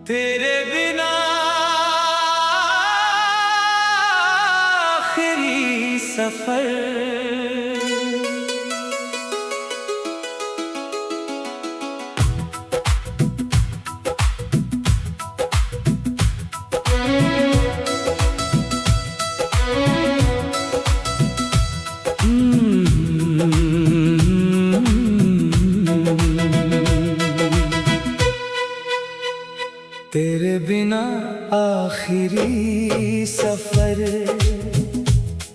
तेरे बिना आखिरी सफर। तेरे बिना आखिरी सफर,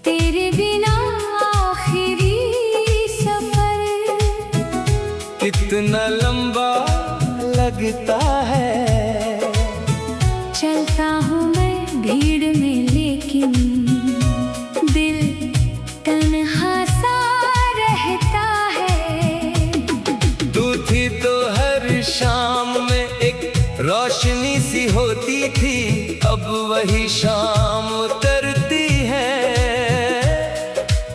तेरे बिना आखिरी सफर, कितना लंबा लगता है। चलता हूँ मैं भीड़ में लेकिन दिल तन्हा सा रहता है। तू थी तो हर शाम में एक रोशनी सी होती थी, अब वही शाम उतरती है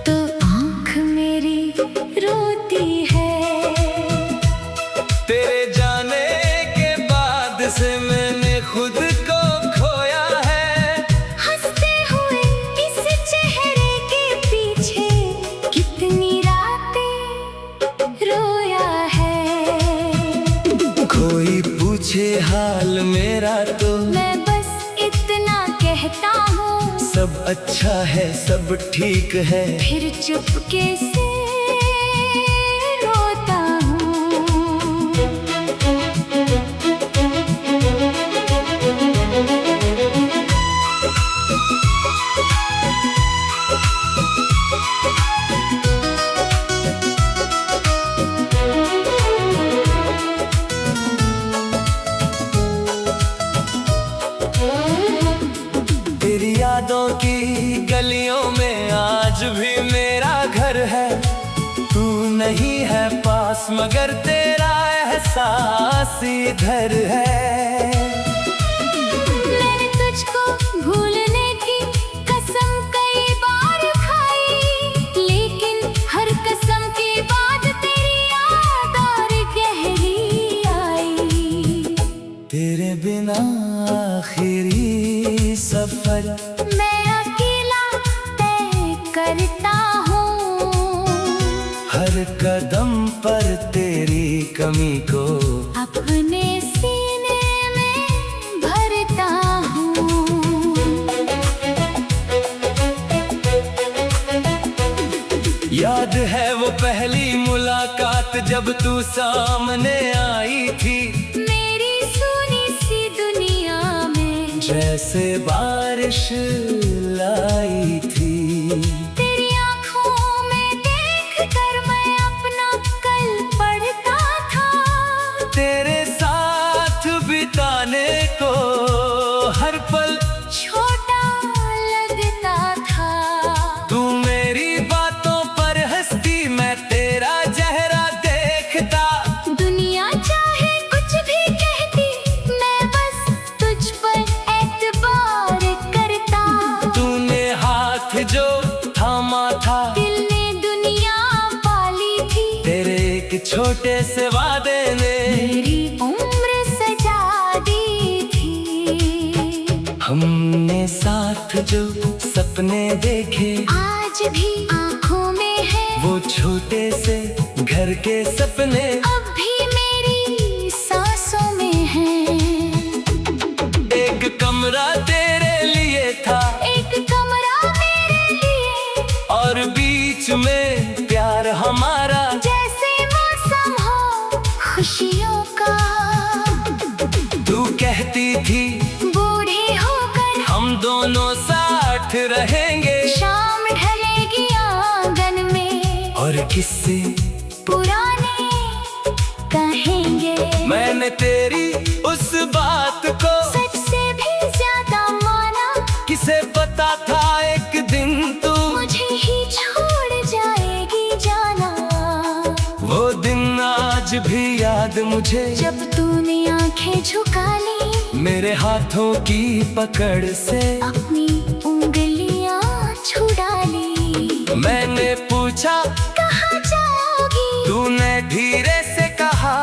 तो आँख मेरी रोती है। तेरे जाने के बाद से मैंने खुद को खोया है। हंसते हुए इस चेहरे के पीछे कितनी रातें रोया है। कोई पूछे हाल मेरा तो मैं बस इतना कहता हूँ, सब अच्छा है, सब ठीक है। फिर चुपके से रोता हूँ। तेरी यादों की गलियों में आज भी मेरा घर है। तू नहीं है पास मगर तेरा एहसास इधर है। मैंने तुझको भूलने की कसम कई बार खाई, लेकिन हर कसम के बाद तेरी याद और गहरी आई। तेरे बिना आखिरी सफर, मैं अकेला तय करता हूँ, हर कदम पर तेरी कमी को अपने सीने में भरता हूँ। याद है वो पहली मुलाकात जब तू सामने आई थी। मेरी सुनी सी दुनिया में जैसे बारिश लाई थी। तेरी आँखों में देखकर मैं अपना कल पढ़ता था। तेरे साथ बिताने को हर पल छोटा लगता था। तू मेरी बातों पर हंसती, मैं तेरा चेहरा देखता। दुनिया चाहे कुछ भी कहती, मैं बस तुझ पर एतबार करता। तूने हाथ जो थामा था, दिल ने दुनिया पाली थी। तेरे एक छोटे से वादे ने मेरी उम्र सजा दी थी। हमने साथ जो सपने देखे आज भी आँखों में है, वो छोटे से घर के सपने अब भी मेरी सांसों में है। एक कमरा तेरे लिए था, एक कमरा मेरे लिए, और बीच में प्यार हमारा। जैसे मौसम हो खुशियों का। तू कहती थी बूढ़े होकर हम दोनों साथ रहेंगे, शाम ढलेगी आंगन में और किससे पुराने कहेंगे। मैंने तेरी उस बात को सच से भी ज्यादा माना, किसे पता था एक दिन तू मुझे ही छोड़ जाएगी जाना। वो दिन आज भी याद मुझे, जब तूने आंखें झुका ली, मेरे हाथों की पकड़ से अपनी उंगलियां छुड़ा ली। मैंने पूछा कहाँ जाओगी, तूने धीरे से कहा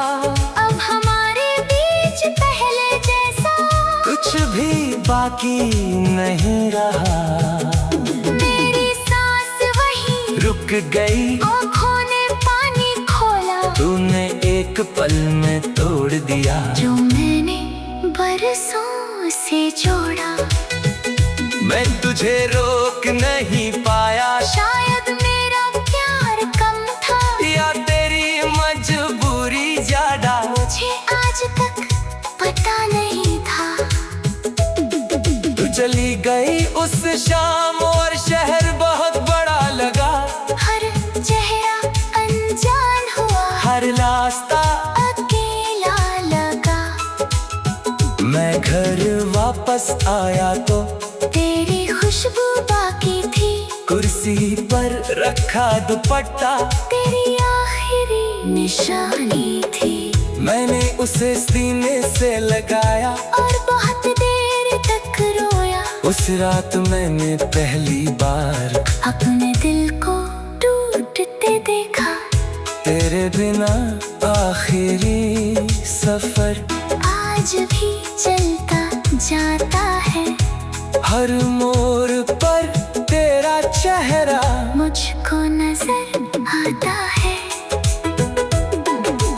अब हमारे बीच पहले जैसा बाकी नहीं रहा। मेरी सांस वही रुक गई, आँखों ने पानी खोला, तूने एक पल में तोड़ दिया जो मैंने बरसों से जोड़ा। मैं तुझे रोक नहीं पाया, शायद मेरा प्यार कम था, या तेरी मजबूरी ज्यादा। मुझे आज तक पता नहीं था। तू चली गई उस शाम और शहर बहुत बड़ा लगा। हर चेहरा अनजान हुआ, हर रास्ता अकेला लगा। मैं घर वापस आया तो तेरी खुशबू बाकी थी, कुर्सी पर रखा दुपट्टा तेरी आखिरी निशानी थी। मैंने उसे सीने से लगाया और बहुत देर तक रोया। उस रात मैंने पहली बार अपने दिल को टूटते देखा। तेरे बिना आखिरी सफर आज भी चलता जाता है, हर मोड़ पर तेरा चेहरा मुझको नजर आता है।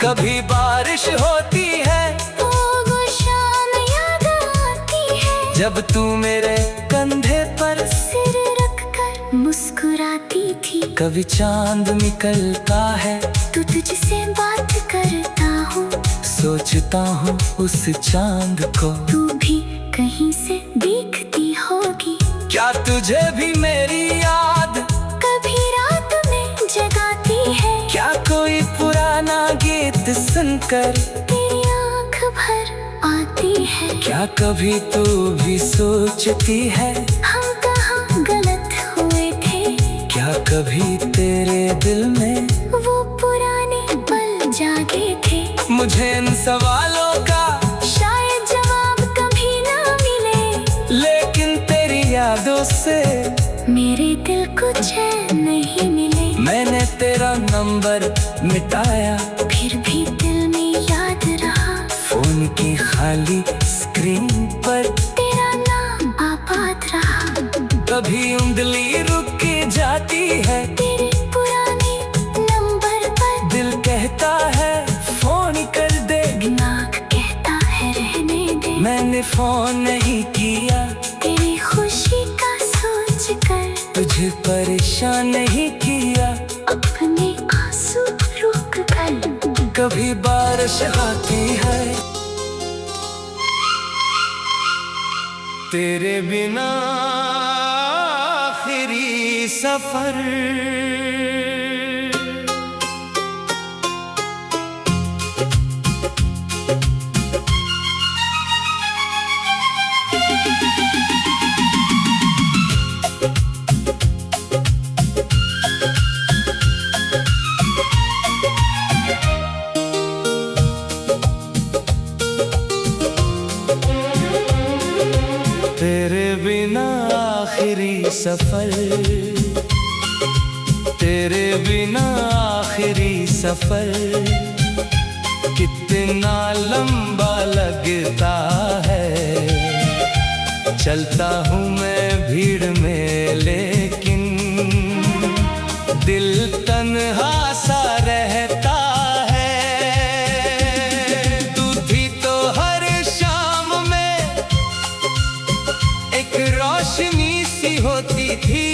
कभी बारिश होती है, वो शाम याद आती है, जब तू मेरे कंधे पर सिर रखकर मुस्कुराती थी। कभी चांद निकलता है, तू तुझसे बात करता हूँ, सोचता हूँ उस चांद को। तू भी कहीं से दिखती होगी। क्या तुझे भी मेरी याद कभी रात में जगाती है, क्या कोई पुराना गीत सुनकर तेरी आँख भर आती है। क्या कभी तू भी सोचती है हम कहाँ गलत हुए थे, क्या कभी तेरे दिल में वो पुराने पल जागे थे। मुझे इन सवालों का शायद जवाब कभी ना मिले, लेकिन तेरी यादों से मेरे दिल को चैन नहीं मिले। मैंने तेरा नंबर मिटाया, फिर भी दिल में याद रहा, फोन की खाली स्क्रीन पर तेरा नाम आबाद रहा। कभी उंगली रुक जाती है, तेरे पुराने नंबर पर दिल कहता है फोन कर दे, दिमाग कहता है रहने दे। मैंने फोन नहीं किया तेरी खुशी का सोच कर, तुझे परेशान नहीं किया। अपने आंसू रोक कर। कभी बारिश आती है, तेरे बिना आखिरी सफर। तेरे बिना आखिरी सफर, तेरे बिना आखिरी सफर, कितना लंबा लगता है। चलता हूँ मैं भीड़ में लेकिन दिल तन्हा सा रहता है। तू थी तो हर शाम में एक रोशनी सी होती थी,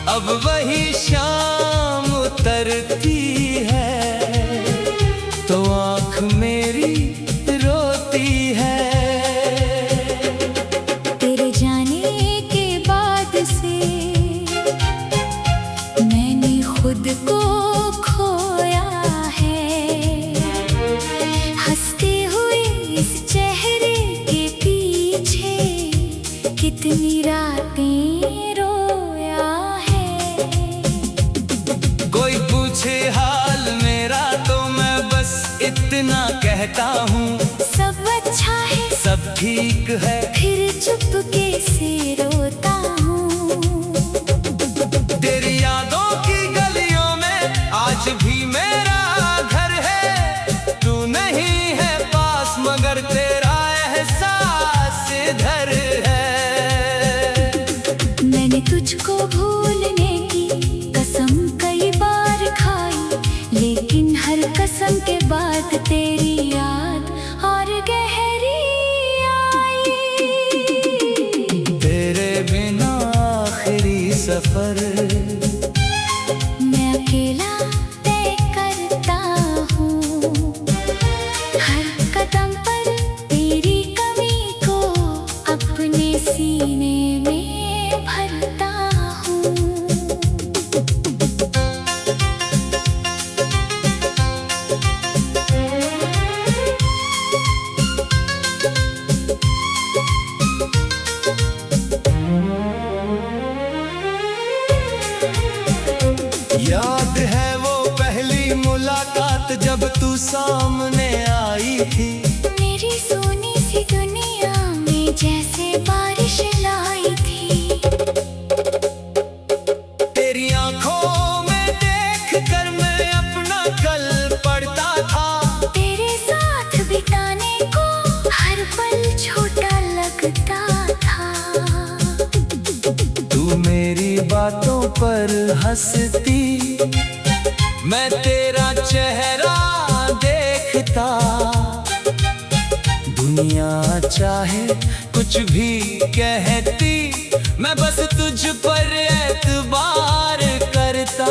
अब वही शाम उतरती है तो आँख मेरी रोती है। तेरे जाने के बाद से मैंने खुद को खोया है, हंसते हुए इस चेहरे के पीछे कितनी रातें रोया है। कोई पूछे हाल मेरा तो मैं बस इतना कहता हूँ, सब अच्छा है, सब ठीक है। फिर चुपके से रोता हूँ। तेरी यादों की गलियों में आज भी मेरा घर है, तू नहीं है पास मगर तेरा एहसास थी। मेरी सोनी सी दुनिया में जैसे बारिश लाई थी। तेरी आंखों में देख कर मैं अपना कल पढ़ता था। तेरे साथ बिताने को हर पल छोटा लगता था। तू मेरी बातों पर हंसती, मैं तेरा चेहरा देखता। दुनिया चाहे कुछ भी कहती, मैं बस तुझ पर एतबार करता।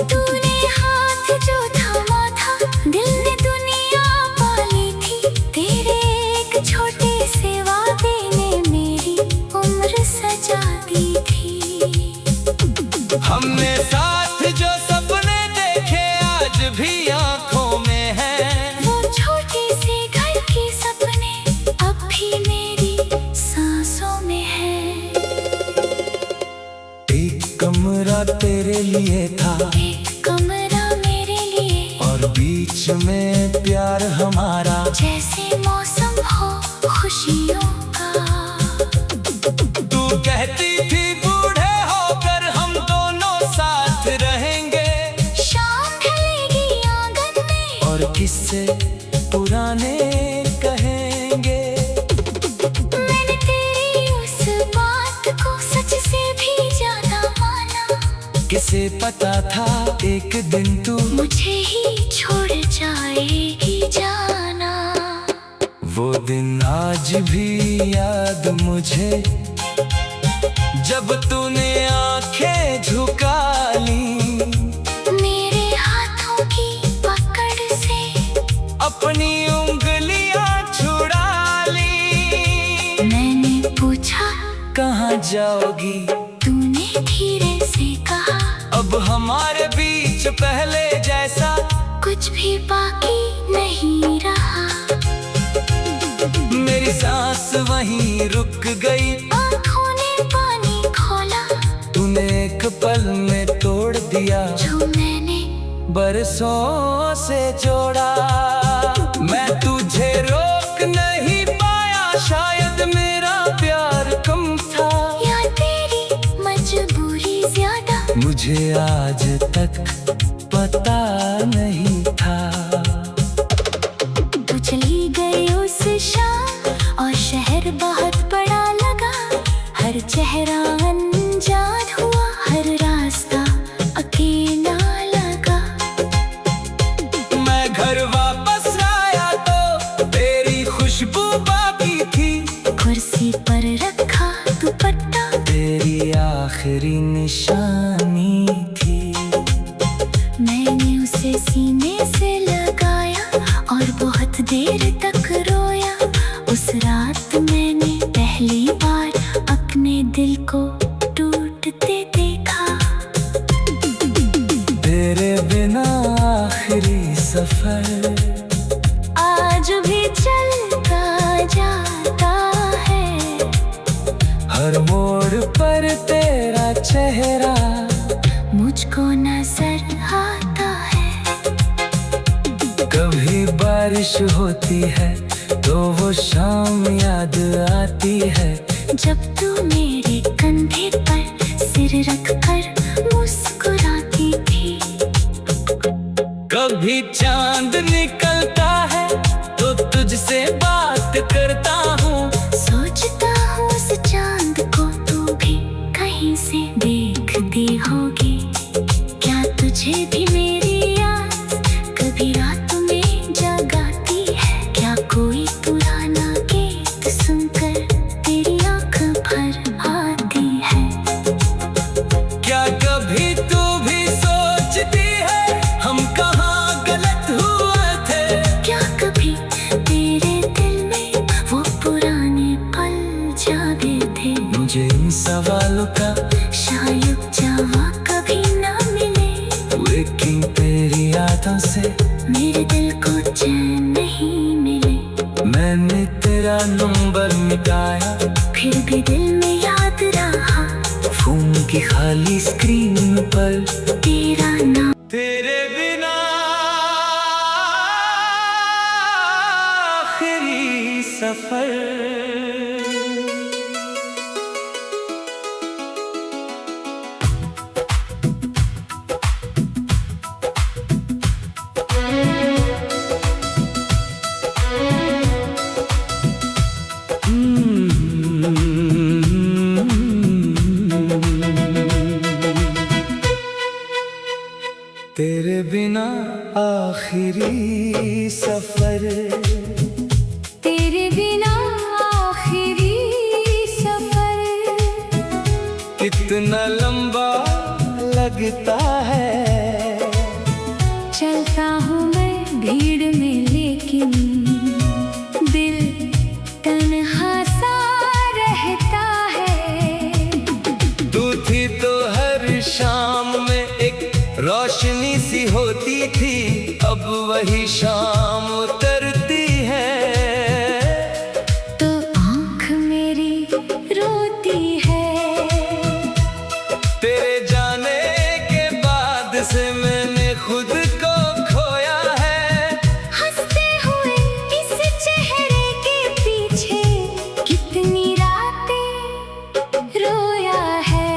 तूने हाथ जो थामा था, दिल ने दुनिया पाली थी। तेरे एक छोटे से वादे ने मेरी उम्र सजा दी थी। हमने साथ जो सपने देखे आज भी आंखों में है। वो छोटे से घर के सपने अब भी मेरी सांसों में है। एक कमरा तेरे लिए था, एक कमरा मेरे लिए, और बीच में प्यार हमारा जैसे मौसम हो खुशियों का। तू कहती थी बूढ़े होकर हम दोनों साथ रहेंगे। शाम ढलेगी आंगन में और किस्से पुराने कहेंगे। मैंने तेरी उस बात को सच से भी ज्यादा माना। किसे पता था एक दिन तू मुझे ही छोड़ जाएगी जाना। वो दिन आज भी याद मुझे, जब तूने आंखें झुका ली। मेरे हाथों की पकड़ से अपनी उंगलियां छुड़ा ली। मैंने पूछा कहाँ जाओगी? तूने धीरे से कहा, अब हमारे बीच पहले जैसा कुछ भी बाकी नहीं रहा। मेरी सांस वहीं रुक गई। आँखों ने पानी खोला, तूने एक पल में तोड़ दिया जो मैंने बरसों से जोड़ा। मैं तुझे रोक नहीं पाया, शायद मेरा प्यार कम था, या तेरी मजबूरी ज्यादा। मुझे आज तक पता नहीं था। तू चली गई उस शाम और शहर बहुत बड़ा लगा। हर चेहरा अनजान हुआ, हर रास्ता अकेला लगा। मैं घर वापस आया तो तेरी खुशबू बाकी थी। कुर्सी पर रखा दुपट्टा तेरी आखिरी निशानी थी। मैंने उसे सीने से लगाया और बहुत देर तक रोया। उस रात मैंने पहली बार अपने दिल को टूटते देखा। तेरे बिना आखिरी सफर आज भी चलता जाता है। हर मोड़ पर तेरा चेहरा मुझको नजर आता है। कभी बारिश होती है तो वो शाम याद आती है। जब तू मेरे कंधे पर सिर रख कर मुस्कुराती थी। कभी चांद निकलता है तो तुझसे बात करता हूँ। सोचता हूँ उस चांद को तू भी कहीं से देखती होगी। क्या तुझे भी मेरी याद कभी रात में जगाती है? क्या कोई पुराना गीत सुनकर तेरी आँख भर आती है? क्या कभी तू भी सोचती है हम कहाँ गलत हुए थे? क्या कभी तेरे दिल में वो पुराने पल जागे थे? मुझे इन सवालों का शायद जवाब कभी ना मिले, लेकिन तेरी यादों से मेरे दिल को चैन नहीं मिले। मैंने तेरा नंबर मिटाया, फिर भी दिल में याद रहा फोन की खाली स्क्रीन पर तेरा नाम। तेरे बिना सफर। तेरे बिना आखिरी सफर, तेरे बिना आखिरी सफर, कितना लंबा लगता है। चलता हूँ मैं भीड़ में लेकिन दिल तन्हा सा रहता है। तू थी तो हर शाम में एक रोशनी सी होती थी, अब वही शाम उतरती है तो आँख मेरी रोती है। तेरे जाने के बाद से मैंने खुद को खोया है। हंसते हुए इस चेहरे के पीछे कितनी रातें रोया है।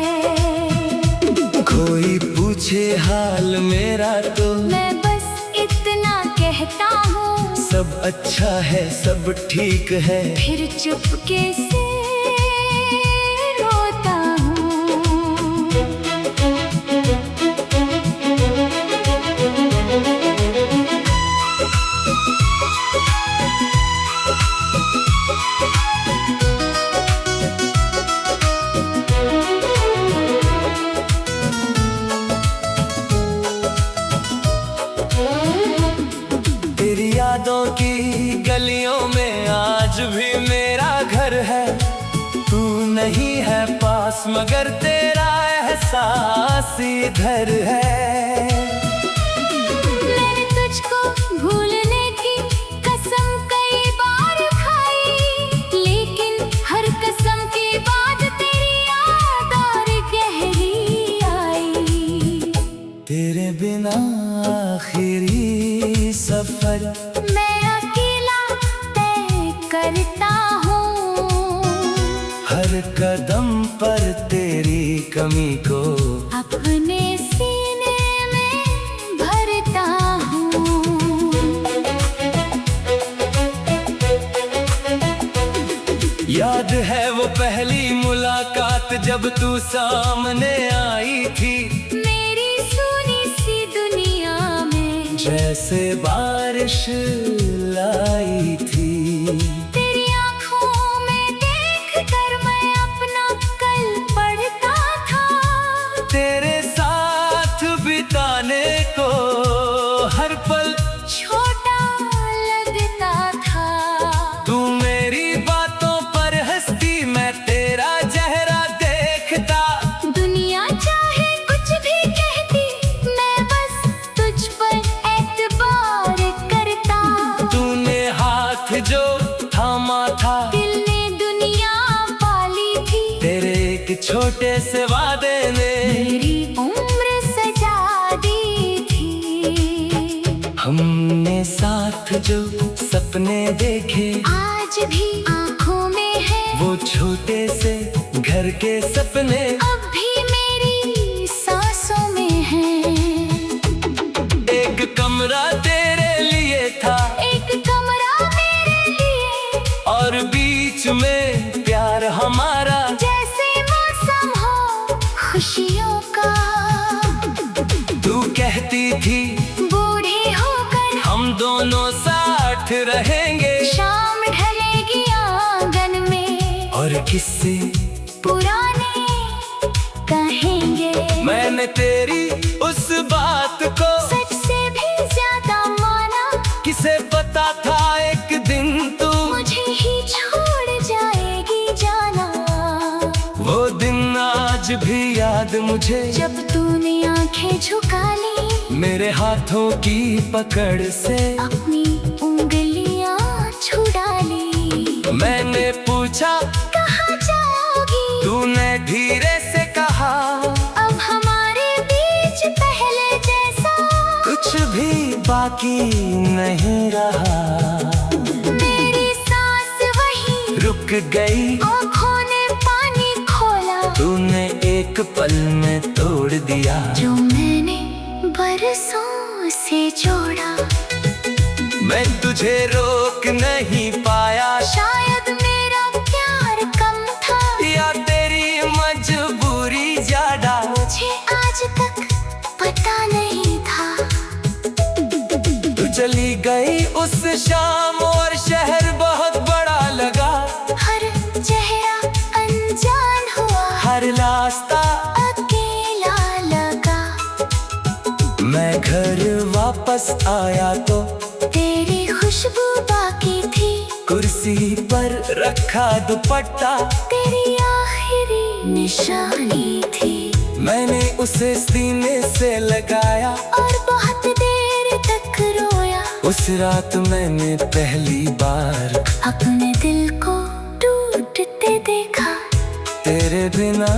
कोई पूछे हाल मेरा तो मैं बस इतना कहता हूँ, सब अच्छा है, सब ठीक है। फिर चुपके से रोता हूँ। तेरी यादों की गलियों में आज भी मेरा घर है। तू नहीं है पास मगर तेरा एहसास इधर है। मैंने तुझको भूलने की कसम कई बार खाई, लेकिन हर कसम के बाद तेरी याद और गहरी आई। तेरे बिना आखिरी सफर, मैं अकेला तय करता हूँ, हर कदम पर तेरी कमी को अपने सीने में भरता हूँ। याद है वो पहली मुलाकात जब तू सामने आई थी। मेरी सुनी सी दुनिया में जैसे बारिश लाई थी। तेरी आँखों में देखकर मैं अपना कल पढ़ता था। तेरे साथ बिताने को हर पल छोटा लगता था। तू मेरी बातों पर हंसती, मैं तेरा चेहरा देखता। दुनिया चाहे कुछ भी कहती, मैं बस तुझ पर एतबार करता। तूने हाथ जो थामा था, दिल ने दुनिया पाली थी। तेरे एक छोटे से वादे ने मेरी उम्र सजा दी थी। हमने साथ जो सपने देखे, आज भी आँखों में है वो छोटे से घर के सपने अब भी मेरी सांसों में है। एक कमरा तेरे लिए था, एक कमरा मेरे लिए, और बीच में प्यार हमारा। जैसे मौसम हो खुशियों का। तू कहती थी बूढ़ी होकर हम दोनों साथ रहेंगे, शाम ढलेगी आंगन में और किससे पुराने कहेंगे। मैंने तेरी उस बात को सच से भी ज्यादा माना, किसे पता था एक दिन तू मुझे ही छोड़ जाएगी जाना। वो दिन आज भी याद मुझे, जब तूने आंखें झुका ली, मेरे हाथों की पकड़ से अपनी उंगलियां छुड़ा ली। मैंने पूछा कहाँ जाओगी, तूने धीरे से कहा अब हमारे बीच पहले जैसा कुछ भी बाकी नहीं रहा। मेरी सांस गई, आँखों ने पानी खोला, तूने एक पल में तोड़ दिया जो मैंने बरसों से जोड़ा। मैं तुझे रोक नहीं पाया, शायद मेरा प्यार कम था, या तेरी मजबूरी ज्यादा, मुझे आज तक पता नहीं था। तू चली गई उस शाम और शहर बहुत बड़ा लगा, हर चेहरा अनजान हुआ, हर रास्ता अकेला लगा। मैं घर वापस आया तो तेरी खुशबू बाकी थी, कुर्सी पर रखा दुपट्टा तेरी आखिरी निशानी थी। मैंने उसे सीने से लगाया और बहुत देर तक रोया, उस रात मैंने पहली बार अपने दिल को टूटते देखा। तेरे बिना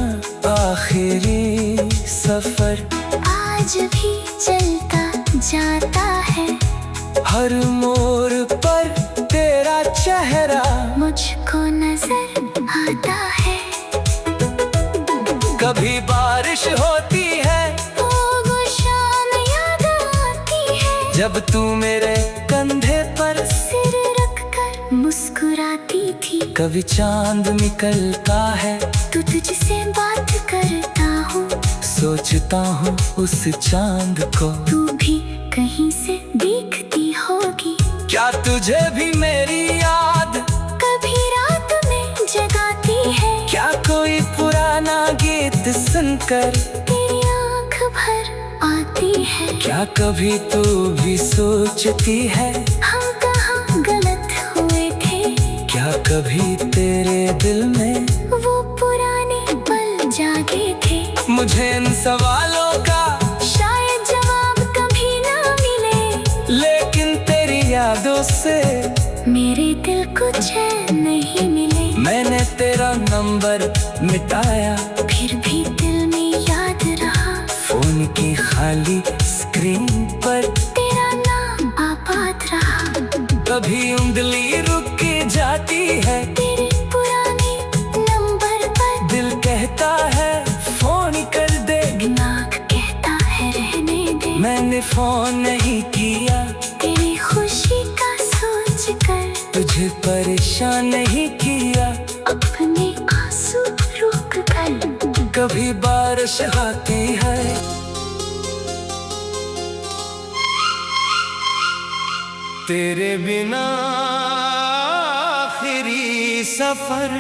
आखिरी सफर आज भी चलता जाता है, हर मोड़ पर तेरा चेहरा मुझको नजर आता है। कभी बारिश होती है, वो शाम याद आती है, जब तू मेरे कंधे पर सिर रखकर मुस्कुराती थी। कभी चांद निकलता है, तू तुझसे बात करता हूँ, सोचता हूँ उस चांद को। तू भी कहीं से दिखती होगी, क्या तुझे भी मेरी याद कभी रात में जगाती है। क्या कोई पुराना गीत सुनकर तेरी आँख भर आती है। क्या कभी तू भी सोचती है हम कहाँ गलत हुए थे, क्या कभी तेरे दिल में वो पुराने पल जागे थे। मुझे इन सवालों का शायद जवाब कभी ना मिले, लेकिन तेरी यादों से मेरे दिल को चैन नहीं मिले। मैंने तेरा नंबर मिटाया, फिर भी दिल में याद रहा, फोन की खाली स्क्रीन पर तेरा नाम आबाद रहा। कभी उंगली रुक जाती है, तेरे पुराने नंबर पर दिल कहता है फोन कर दे, दिमाग कहता है रहने दे। मैंने फोन नहीं किया, तेरी खुशी का सोच कर तुझे परेशान नहीं किया। अपने आंसू रोक कर कभी बारिश आती है, तेरे बिना आखिरी सफर।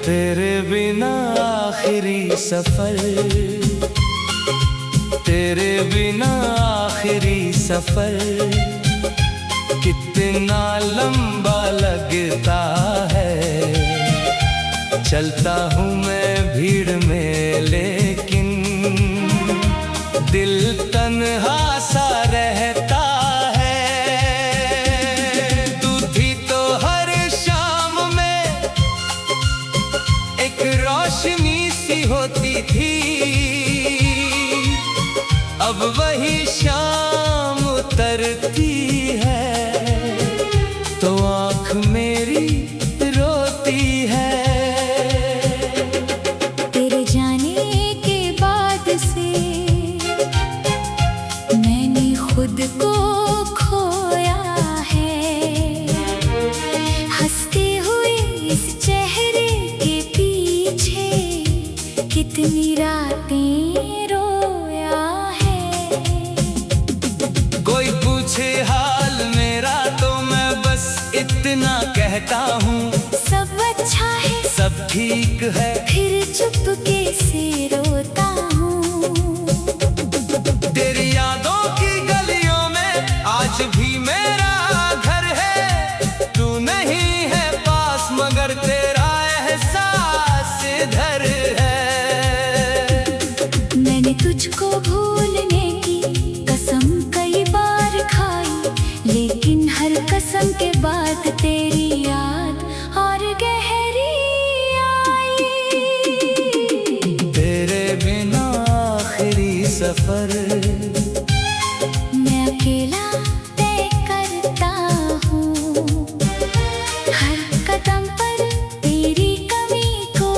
तेरे बिना आखिरी सफर, तेरे बिना आखिरी सफर, कितना लंबा लगता है। चलता हूँ मैं भीड़ में लेकिन दिल तन्हा सा रहता है। तू थी तो हर शाम में एक रोशनी सी होती थी, अब वही शाम उतरती है तो आँख मेरी रोती है। तेरे जाने के बाद से मैंने खुद को खोया है, हंसते हुए इस चेहरे के पीछे कितनी रातें रोया है। कोई पूछे हाल मेरा तो मैं बस इतना कहता हूँ, सब अच्छा है सब ठीक है। फिर चुपके से रोता हूँ। तेरी यादों की गलियों में आज भी मेरा घर है, तू नहीं है पास मगर तेरा एहसास इधर है। मैंने सफर। मैं अकेला तय करता हूँ, हर कदम पर तेरी कमी को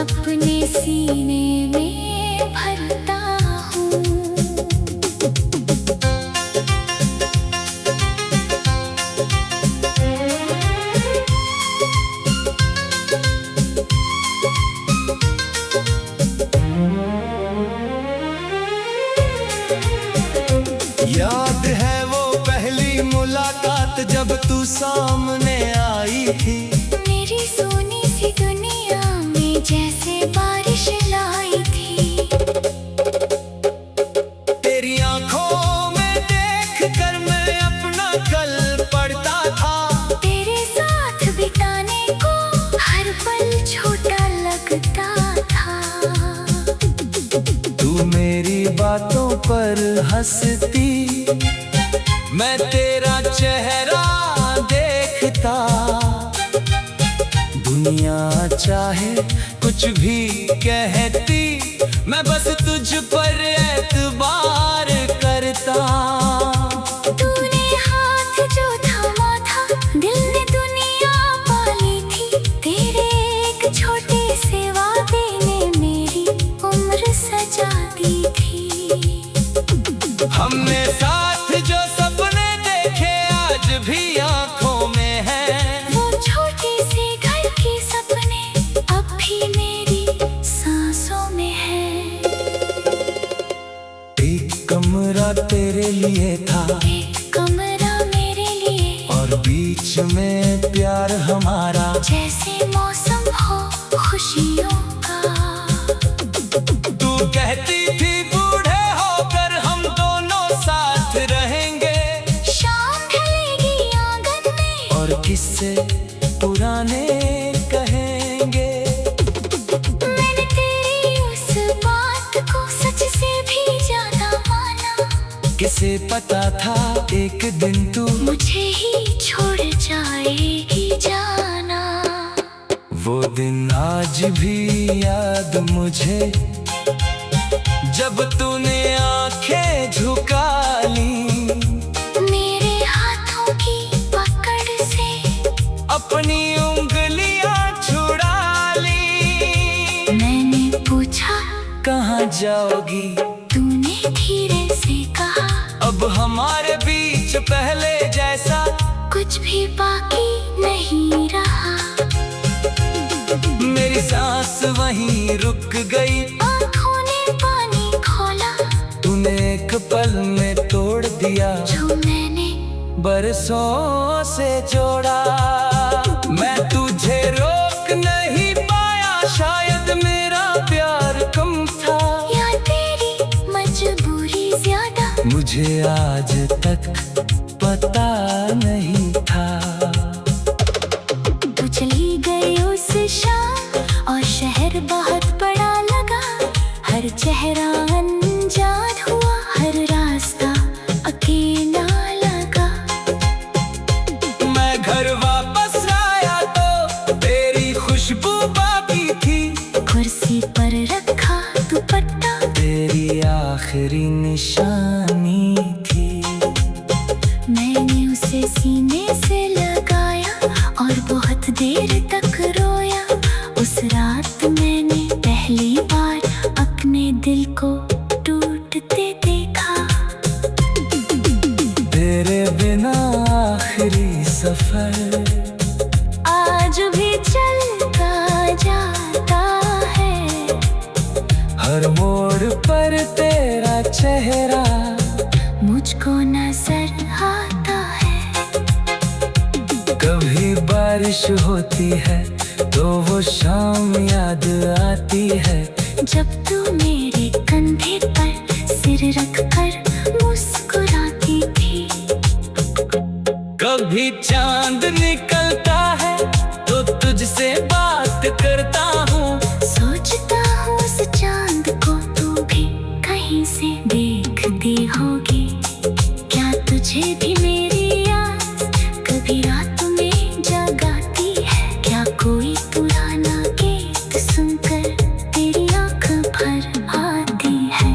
अपने सीने में भरता हूँ। याद है वो पहली मुलाकात जब तू सामने आई थी। मेरी सोनी सी दुनिया में जैसे बारिश लाई थी। तेरी आंखों में देख कर मैं अपना कल पढ़ता था। तेरे साथ बिताने को हर पल छोटा लगता था। तू मेरी बातों पर हंसती, मैं तेरा चेहरा देखता। दुनिया चाहे कुछ भी कहती, मैं बस तुझ पर एतबार करता। तूने हाथ जो थामा था, दिल ने दुनिया पाली थी। तेरे एक छोटे से वादे ने मेरी उम्र सजा दी थी। हमने साथ जो सपने देखे आज भी आंखों में है। वो छोटे से घर के सपने अब भी मेरी सांसों में है। एक कमरा तेरे लिए था, एक कमरा मेरे लिए, और बीच में प्यार हमारा जैसे मौसम हो खुशियों का। तू कहती थी बूढ़े होकर हम दोनों साथ रहेंगे। शाम ढलेगी आंगन में और किस्से पुराने कहेंगे। मैंने तेरी उस बात को सच से भी ज्यादा माना। किसे पता था एक दिन तू मुझे ही छोड़ जाएगी जाना। वो दिन आज भी याद मुझे, जब तूने आंखें झुका ली। मेरे हाथों की पकड़ से अपनी उंगलियां छुड़ा ली। मैंने पूछा कहाँ जाओगी? तूने धीरे से कहा, अब हमारे बीच पहले जैसा कुछ भी बाकी नहीं रहा। मेरी सांस वहीं रुक गई। आँखों ने पानी खोला, तूने एक पल में तोड़ दिया जो मैंने बरसों से जोड़ा। मैं तुझे रोक नहीं पाया, शायद मेरा प्यार कम था, या तेरी मजबूरी ज्यादा। मुझे आज तक पता नहीं था। तू चली गई उस शाम और शहर बहुत बड़ा लगा। हर चेहरा अनजान हुआ, हर रास्ता अकेला लगा। मैं घर वापस आया तो तेरी खुशबू बाकी थी। कुर्सी पर रखा दुपट्टा तेरी आखिरी निशानी थी। मैंने उसे सीने से लगाया और बहुत देर तक रोया। उस रात मैंने पहली बार अपने दिल को टूटते देखा। तेरे बिना आखिरी सफर आज भी चलता जाता है। हर मोड़ पर तेरा चेहरा मुझको नजर आता है। कभी बारिश होती है तो वो शाम याद आती है। जब तू मेरे कंधे पर सिर रख कर मुस्कुराती थी। कभी चांद निकलता है तो तुझसे बात करता हूँ। सोचता हूँ उस चांद को तू भी कहीं से देखती होगी। क्या तुझे भी मेरी याद कभी रात में जगाती है? क्या कोई पुराना गीत सुनकर तेरी आँख भर आती है?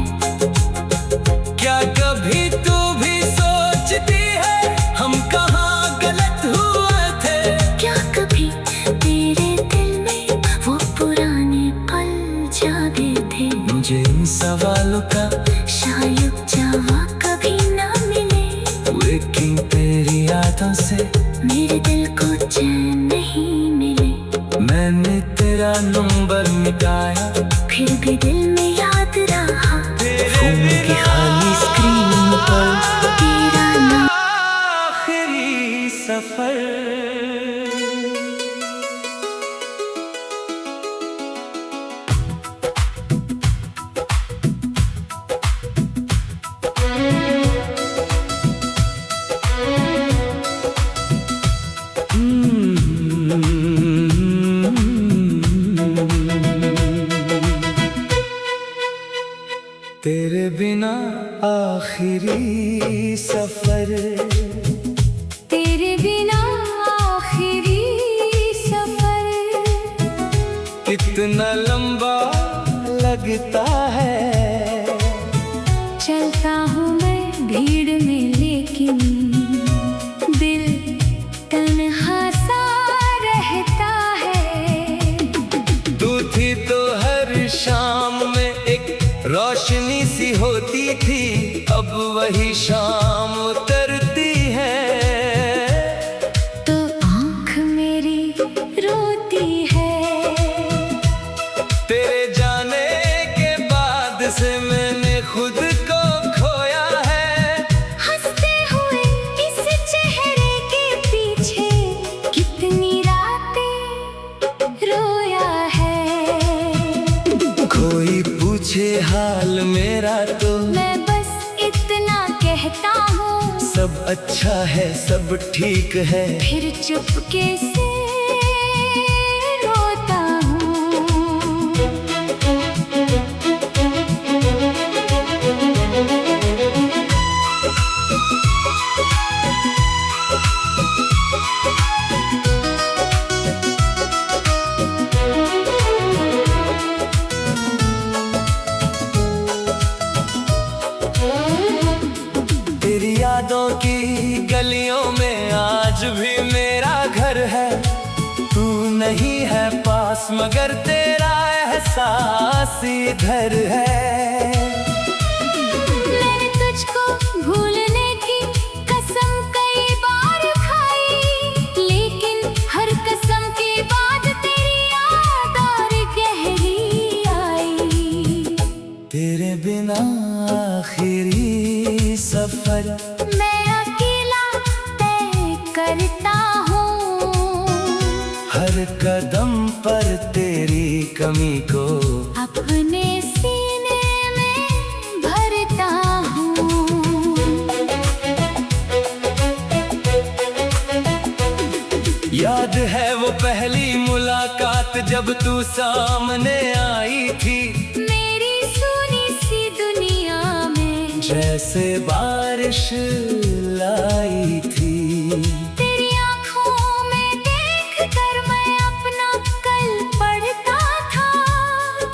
ख्यालों का शायद जावा कभी ना मिले, लेकिन तेरी यादों से मेरे दिल को चैन नहीं मिले। मैंने तेरा नंबर मिटाया, फिर भी दिल में याद रहा फोन की खाली स्क्रीन पर तेरा नाम। आखिरी सफर। तेरे बिना आखिरी सफर, तेरे बिना आखिरी सफर, कितना लंबा लगता है। चलता हूँ मैं भीड़ में लेकिन दिल तन्हा सा रहता है। तू थी तो हर शाम में एक रोशनी सी होती थी, अब वही शाम उतरती है तो आँख मेरी रोती है। तेरे जाने के बाद से मैंने खुद को खोया है। हंसते हुए इस चेहरे के पीछे कितनी रातें रोया है। कोई पूछे हाल मेरा तो मैं बस इतना कहता हूँ, सब अच्छा है, सब ठीक है। फिर चुपके से रोता हूँ। तेरी यादों की गलियों में आज भी मेरा घर है। तू नहीं है पास मगर तेरा एहसास इधर है। मैंने तुझको भूलने की कसम कई बार खाई, लेकिन हर कसम के बाद तेरी याद और गहरी आई। तेरे बिना आखिरी सफर, मैं अकेला तय करता हूँ, हर कदम पर तेरी कमी को अपने सीने में भरता हूँ। याद है वो पहली मुलाकात जब तू सामने आई थी। मेरी सुनी सी दुनिया में जैसे बारिश लाई थी। तेरी आँखों में देखकर मैं अपना कल पढ़ता था।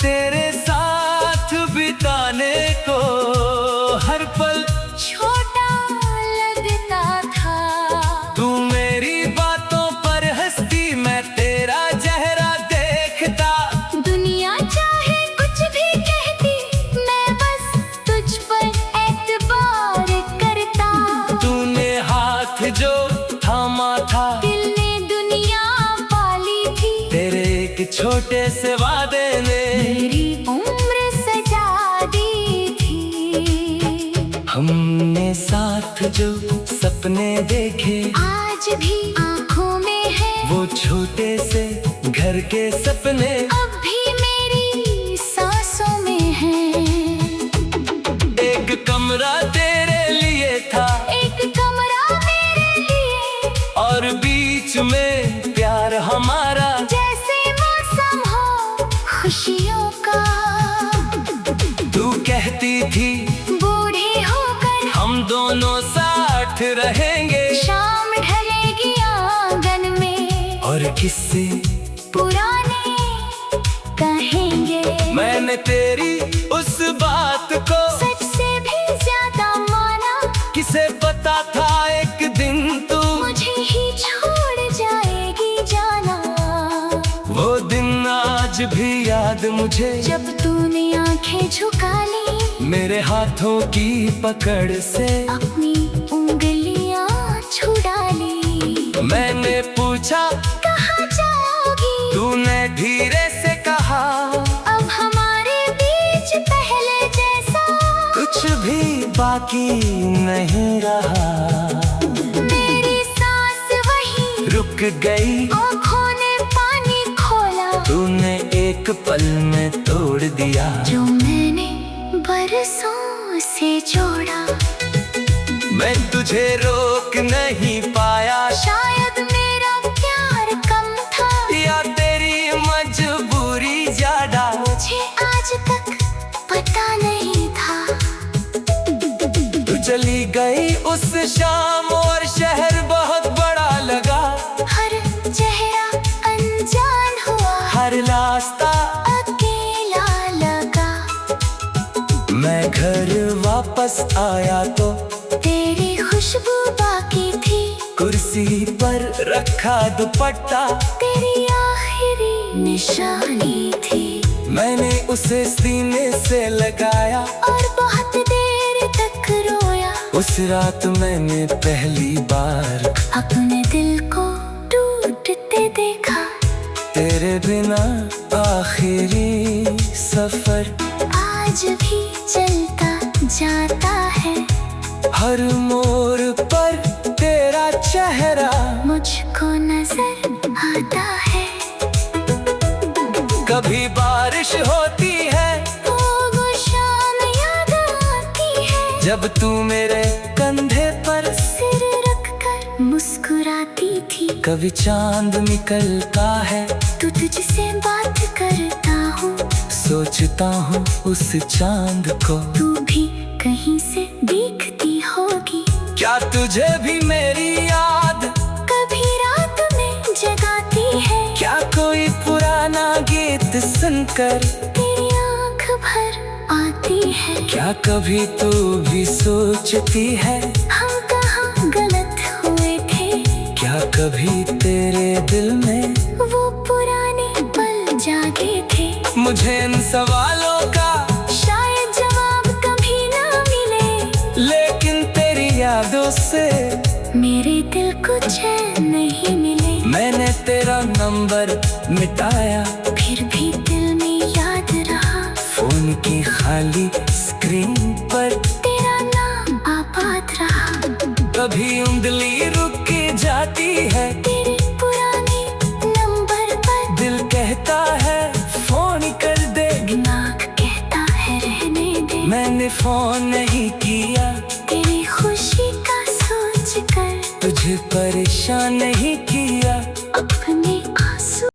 तेरे साथ बिताने को हर पल छोटा लगता था। तू मेरी बातों पर हंसती, मैं तेरा चेहरा देखता। दुनिया चाहे कुछ भी कहती, मैं बस तुझ पर एतबार करता। तूने हाथ जो थामा था, दिल ने दुनिया पाली थी। तेरे एक छोटे से वादे ने मेरी उम्र सजा दी थी। हमने साथ जो सपने देखे, आज भी आँखों में है वो छोटे से घर के सपने अब भी मेरी सांसों में है। एक कमरा तेरे लिए था, एक कमरा मेरे लिए, और बीच में प्यार हमारा। जैसे मौसम हो खुशियों का। तू कहती थी बूढ़े होकर हम दोनों साथ रहेंगे, शाम ढलेगी आंगन में और किससे पुराने कहेंगे। मैंने तेरी उस बात को सच से भी ज्यादा माना, किसे पता था एक दिन तू मुझे ही छोड़ जाएगी जाना। वो दिन आज भी याद मुझे, जब तूने आंखें झुका ली मेरे हाथों की पकड़ से अपनी उंगलियां छुड़ा ली। मैंने पूछा कहाँ जाओगी? तूने धीरे से कहा अब हमारे बीच पहले जैसा कुछ भी बाकी नहीं रहा। मेरी सांस वही रुक गई, आँखों ने पानी खोला। तूने एक पल में तोड़ दिया जो मैंने बरसों से जोड़ा। मैं तुझे रोक नहीं पाया, शायद मेरा प्यार कम था या तेरी मजबूरी ज्यादा। मुझे आज तक पता नहीं था। तू चली गई उस शाम और शहर बहुत बड़ा लगा। हर चेहरा अनजान हुआ, हर रास्ता अकेला लगा। मैं घर वापस आया तो तेरी खुशबू बाकी थी, कुर्सी पर रखा दुपट्टा तेरी आखिरी निशानी थी। मैंने उसे सीने से लगाया और बहुत देर तक रोया। उस रात मैंने पहली बार अपने दिल को टूटते देखा। तेरे बिना आखिरी सफर आज भी चलता जाता है, हर मोड़ पर तेरा चेहरा मुझको नजर आता है। कभी बारिश होती है वो शाम याद आती है, जब तू मेरे कंधे पर सिर रखकर मुस्कुराती थी। कभी चांद निकलता है तू तुझसे बात करता हूँ, सोचता हूँ उस चांद को। तू भी कहीं से दिखती होगी। क्या तुझे भी मेरी याद कभी रात में जगाती है, क्या कोई पुराना गीत सुनकर तेरी आँख भर आती है। क्या कभी तू भी सोचती है हम कहाँ गलत हुए थे, क्या कभी तेरे दिल में वो पुराने पल जागे थे। मुझे इन सवालों का शायद जवाब कभी ना मिले, लेकिन तेरी यादों से मेरे दिल को चैन नहीं मिले। मैंने तेरा नंबर मिटाया, फिर भी दिल में याद रहा, फोन की खाली स्क्रीन पर तेरा नाम आबाद रहा। कभी उंगली रुक जाती है तेरे पुराने नंबर पर, दिल कहता है फोन कर दे, दिमाग कहता है रहने दे। मैंने फोन नहीं किया तेरी खुशी का सोच कर, तुझे परेशान नहीं किया।